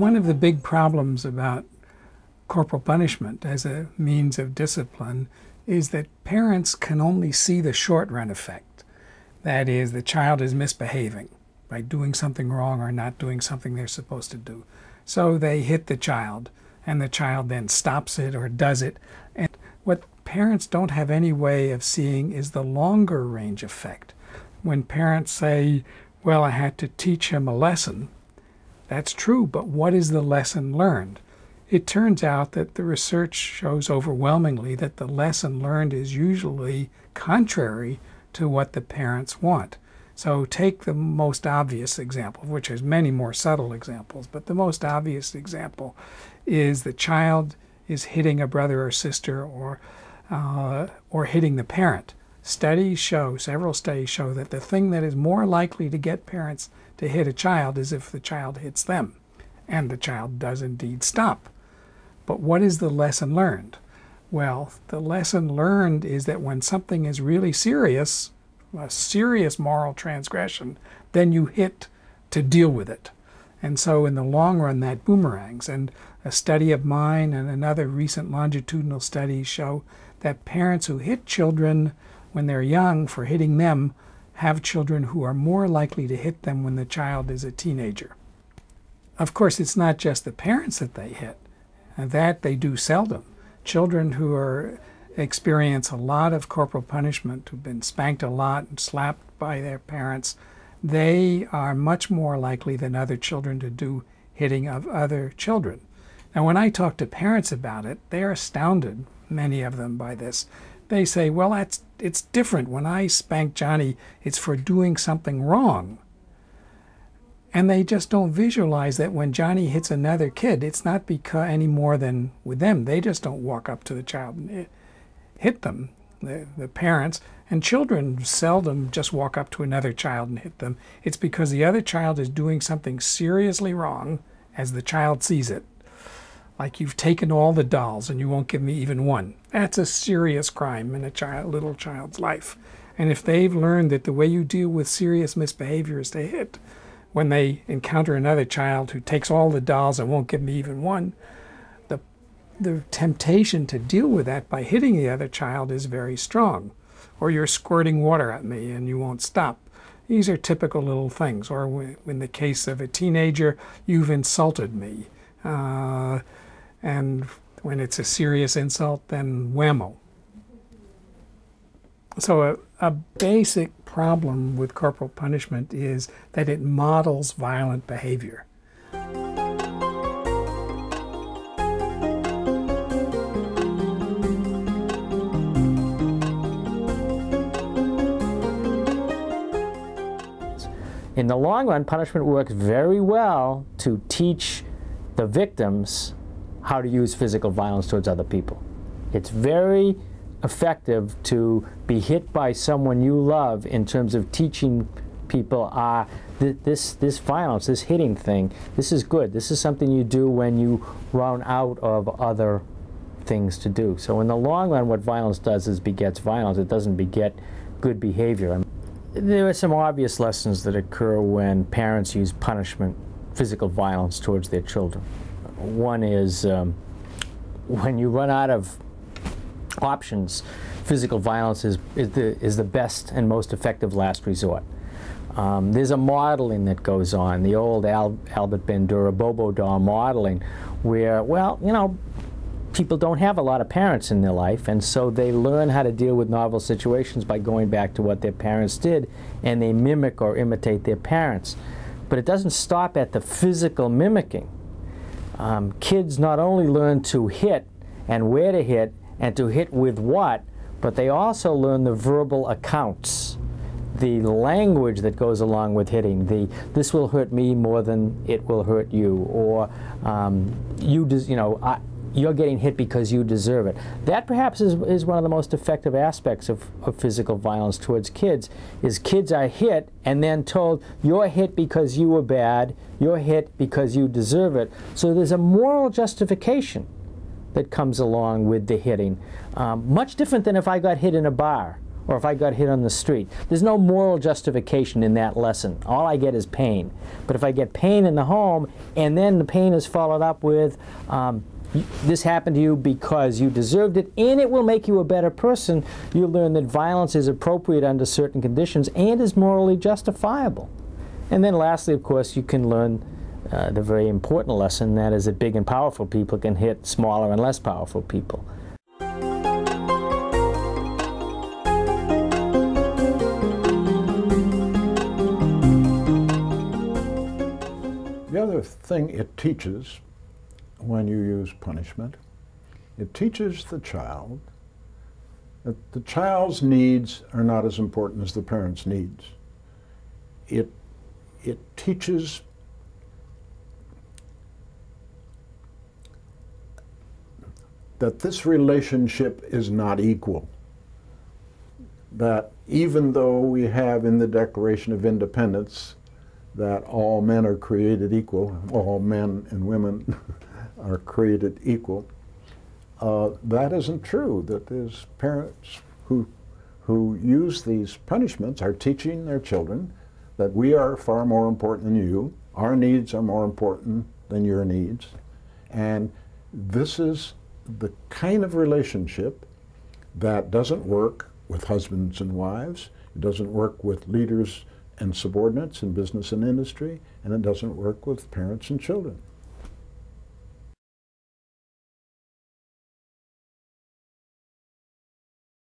One of the big problems about corporal punishment as a means of discipline is that parents can only see the short-run effect. That is, the child is misbehaving by doing something wrong or not doing something they're supposed to do. So they hit the child, and the child then stops it or does it. And what parents don't have any way of seeing is the longer range effect. When parents say, well, I had to teach him a lesson, that's true, but what is the lesson learned? It turns out that the research shows overwhelmingly that the lesson learned is usually contrary to what the parents want. So take the most obvious example, which has many more subtle examples, but the most obvious example is the child is hitting a brother or sister or hitting the parent. Several studies show that the thing that is more likely to get parents to hit a child is if the child hits them, and the child does indeed stop. But what is the lesson learned? Well, the lesson learned is that when something is really serious, a serious moral transgression, then you hit to deal with it. And so in the long run, that boomerangs. And a study of mine and another recent longitudinal study show that parents who hit children when they're young for hitting them have children who are more likely to hit them when the child is a teenager. Of course, it's not just the parents that they hit, and that they do seldom. Children who experience a lot of corporal punishment, who've been spanked a lot and slapped by their parents, they are much more likely than other children to do hitting of other children. Now, when I talk to parents about it, they are astounded, many of them, by this. They say, well, it's different. When I spank Johnny, it's for doing something wrong. And they just don't visualize that when Johnny hits another kid, it's not because any more than with them. They just don't walk up to the child and hit them, the parents. And children seldom just walk up to another child and hit them. It's because the other child is doing something seriously wrong as the child sees it. Like, you've taken all the dolls and you won't give me even one. That's a serious crime in a little child's life. And if they've learned that the way you deal with serious misbehavior is to hit, when they encounter another child who takes all the dolls and won't give me even one, the temptation to deal with that by hitting the other child is very strong. Or you're squirting water at me and you won't stop. These are typical little things. Or in the case of a teenager, you've insulted me. And when it's a serious insult, then whammo. So a basic problem with corporal punishment is that it models violent behavior. In the long run, punishment works very well to teach the victims how to use physical violence towards other people. It's very effective to be hit by someone you love in terms of teaching people, this violence, this hitting thing, this is good. This is something you do when you run out of other things to do. So in the long run, what violence does is begets violence. It doesn't beget good behavior. There are some obvious lessons that occur when parents use punishment, physical violence towards their children. One is when you run out of options, physical violence is the best and most effective last resort. There's a modeling that goes on, the old Albert Bandura Bobo doll modeling, where, well, you know, people don't have a lot of parents in their life, and so they learn how to deal with novel situations by going back to what their parents did, and they mimic or imitate their parents. But it doesn't stop at the physical mimicking. Kids not only learn to hit and where to hit and to hit with what, but they also learn the verbal accounts, the language that goes along with hitting, this will hurt me more than it will hurt you, or you're getting hit because you deserve it. That perhaps is one of the most effective aspects of physical violence towards kids, is kids are hit and then told, you're hit because you were bad, you're hit because you deserve it. So there's a moral justification that comes along with the hitting. Much different than if I got hit in a bar or if I got hit on the street. There's no moral justification in that lesson. All I get is pain. But if I get pain in the home, and then the pain is followed up with, this happened to you because you deserved it, and it will make you a better person, you'll learn that violence is appropriate under certain conditions and is morally justifiable. And then lastly, of course, you can learn the very important lesson, that is that big and powerful people can hit smaller and less powerful people. The other thing it teaches when you use punishment, it teaches the child that the child's needs are not as important as the parent's needs. It teaches that this relationship is not equal. That even though we have in the Declaration of Independence that all men are created equal, all men and women are created equal, that isn't true. That there's parents who use these punishments are teaching their children that we are far more important than you, our needs are more important than your needs, and this is the kind of relationship that doesn't work with husbands and wives, it doesn't work with leaders and subordinates in business and industry, and it doesn't work with parents and children.